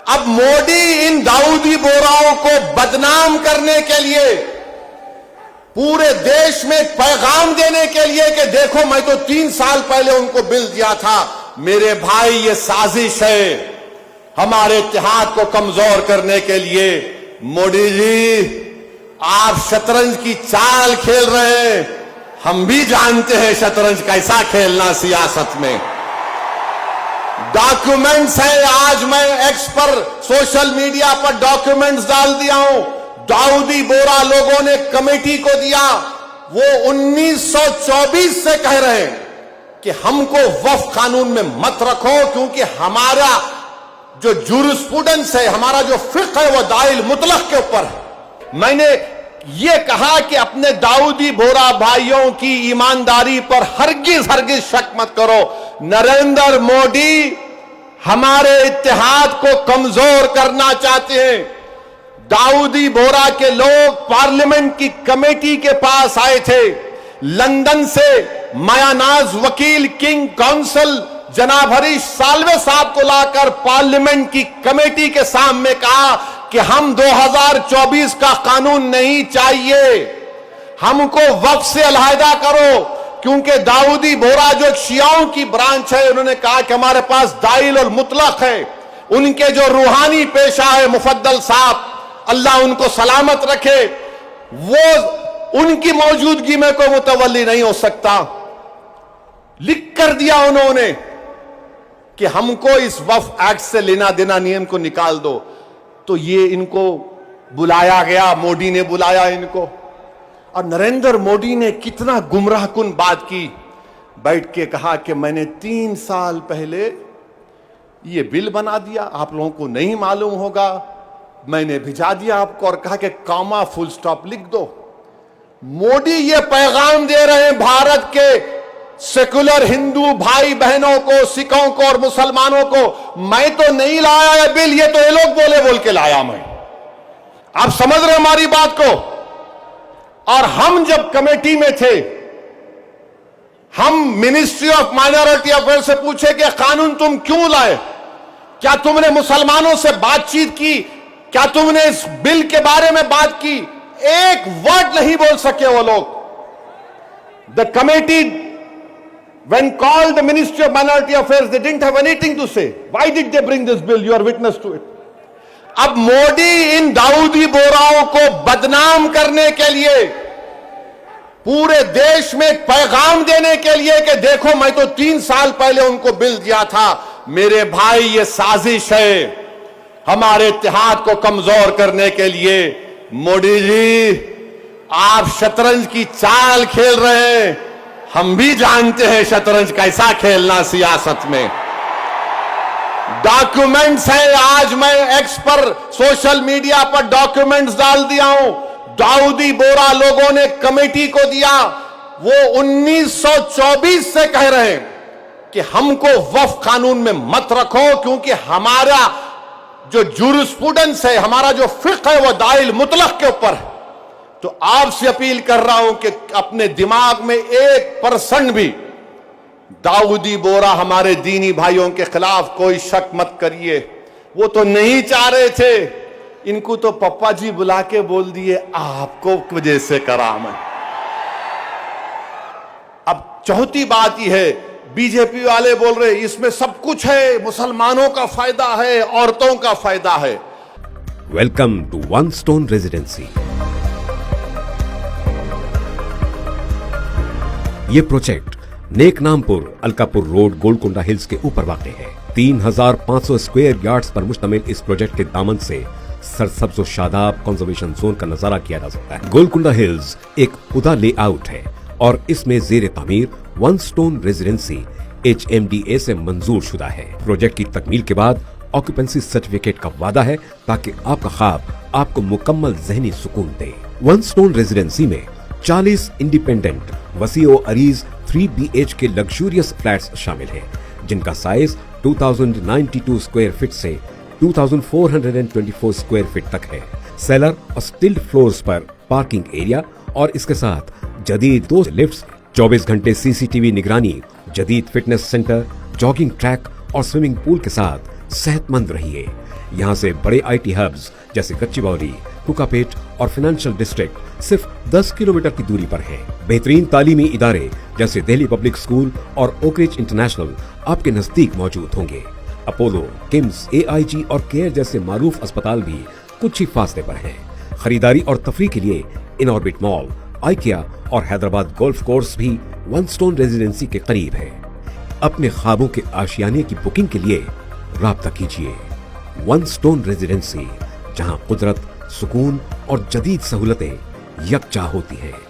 अब मोदी इन दाऊदी बोराओं को बदनाम करने के लिए, पूरे देश में एक पैगाम देने के लिए कि देखो मैं तो 3 साल पहले उनको बिल दिया था, मेरे भाई ये साजिश है हमारे इत्तेहाद को कमजोर करने के लिए। मोदी जी आप शतरंज की चाल खेल रहे हैं, हम भी जानते हैं शतरंज कैसा खेलना सियासत में। डॉक्यूमेंट्स है, आज मैं एक्स पर सोशल मीडिया पर डॉक्यूमेंट्स डाल दिया हूं। दाऊदी बोरा लोगों ने कमेटी को दिया, वो 1924 से कह रहे हैं कि हमको वक्फ कानून में मत रखो, क्योंकि हमारा जो जूरिस्प्रूडेंस है, हमारा जो फिक्र है, वो दाइल मुतलक के ऊपर है। मैंने ये कहा कि अपने दाऊदी बोरा भाइयों की ईमानदारी पर हरगिज शक मत करो। नरेंद्र मोदी हमारे इत्तेहाद को कमजोर करना चाहते हैं। दाऊदी बोरा के लोग पार्लियामेंट की कमेटी के पास आए थे, लंदन से मायानाज वकील किंग काउंसिल जनाब हरीश साल्वे साहब को लाकर पार्लियामेंट की कमेटी के सामने कहा कि हम 2024 का कानून नहीं चाहिए, हमको वक्फ से अलहदा करो, क्योंकि दाऊदी बोरा जो शियाओं की ब्रांच है, उन्होंने कहा कि हमारे पास दाइल और मुतलक है। उनके जो रूहानी पेशा है मुफद्दल साहब, अल्लाह उनको सलामत रखे, वो उनकी मौजूदगी में कोई मुतवल्ली नहीं हो सकता। लिख कर दिया उन्होंने कि हमको इस वक्फ एक्ट से लेना देना नियम को निकाल दो। तो ये इनको बुलाया गया, मोदी ने बुलाया इनको, और नरेंद्र मोदी ने कितना गुमराहकुन बात की, बैठ के कहा कि मैंने 3 साल पहले ये बिल बना दिया, आप लोगों को नहीं मालूम होगा, मैंने भिजा दिया आपको और कहा कि कॉमा फुल स्टॉप लिख दो। मोदी ये पैगाम दे रहे हैं भारत के सेकुलर हिंदू भाई बहनों को, सिखों को और मुसलमानों को, मैं तो नहीं लाया है बिल, ये तो ये लोग बोल के लाया मैं। आप समझ रहे हमारी बात को? और हम जब कमेटी में थे, हम मिनिस्ट्री ऑफ माइनॉरिटी अफेयर से पूछे कि कानून तुम क्यों लाए, क्या तुमने मुसलमानों से बातचीत की, क्या तुमने इस बिल के बारे में बात की? एक वर्ड नहीं बोल सके वो लोग। The committee when called the Ministry of Minority Affairs, they didn't have anything to say. Why did they bring this bill? You are witness to it. अब मोदी इन दाऊदी बोराओं को बदनाम करने के लिए, पूरे देश में एक पैगाम देने के लिए कि देखो मैं तो 3 साल पहले उनको बिल दिया था, मेरे भाई ये साजिश है हमारे इत्तेहाद को कमजोर करने के लिए। मोदी जी आप शतरंज की चाल खेल रहे हैं, हम भी जानते हैं शतरंज कैसा खेलना सियासत में। डॉक्यूमेंट्स है, आज मैं एक्स पर सोशल मीडिया पर डॉक्यूमेंट्स डाल दिया हूं। दाऊदी बोरा लोगों ने कमेटी को दिया, वो 1924 से कह रहे हैं कि हमको वक्फ कानून में मत रखो, क्योंकि हमारा जो जूरिस्प्रूडेंस है, हमारा जो फिक्र है, वो दाइल मुतलक के ऊपर है। तो आपसे अपील कर रहा हूं कि अपने दिमाग में 1% भी दाऊदी बोरा हमारे दीनी भाइयों के खिलाफ कोई शक मत करिए। वो तो नहीं चाह रहे थे, इनको तो पप्पा जी बुला के बोल दिए आपको वजह से करा मैं। अब चौथी बात यह है, बीजेपी वाले बोल रहे इसमें सब कुछ है, मुसलमानों का फायदा है, औरतों का फायदा है। Welcome to one stone residency. ये project Neknampur Alkapur road Golconda hills के ऊपर वाक़ है। 3500 स्क्वायर यार्ड्स पर मुश्तमिल इस प्रोजेक्ट के दामन से सरसब्ज और शादाब कंजर्वेशन जोन का नजारा किया जा सकता है। गोलकुंडा हिल्स एक खुदा लेआउट है और इसमें जेर तामीर वन स्टोन रेजिडेंसी HMDA से मंजूर शुदा है। प्रोजेक्ट की तकमील के बाद ऑक्यूपेंसी सर्टिफिकेट का वादा है ताकि आपका ख्वाब आपको मुकम्मल जहनी सुकून दे। वन स्टोन रेजिडेंसी में 40 इंडिपेंडेंट वसीओ अरीज 3 BHK लग्जूरियस फ्लैट्स शामिल हैं, जिनका साइज 2092 स्क्वायर फीट से 2424 स्क्वायर फीट तक है। सेलर और स्टिल्ड फ्लोर्स पर पार्किंग एरिया और इसके साथ जदीद 2 लिफ्ट्स, 24 घंटे CCTV निगरानी, जदीद फिटनेस सेंटर, जॉगिंग ट्रैक और स्विमिंग पूल के साथ सेहतमंद रहिए। यहाँ से बड़े IT हब्स जैसे गच्चीबौली, कुकापेट और फाइनेंशियल डिस्ट्रिक्ट सिर्फ 10 किलोमीटर की दूरी पर हैं। बेहतरीन तालीमी इदारे जैसे दिल्ली पब्लिक स्कूल और ओकरिज इंटरनेशनल आपके नजदीक मौजूद होंगे। अपोलो, किम्स, AIG और केयर जैसे मारूफ अस्पताल भी कुछ ही फासले पर हैं। खरीदारी और तफरीह के लिए इनऑर्बिट मॉल, IKEA और हैदराबाद गोल्फ कोर्स भी वन स्टोन रेजिडेंसी के करीब है। अपने ख्वाबों के आशियाने की बुकिंग के लिए राब्ता कीजिए। वन स्टोन रेजिडेंसी, जहां कुदरत, सुकून और जदीद सहूलतें यकजा होती हैं।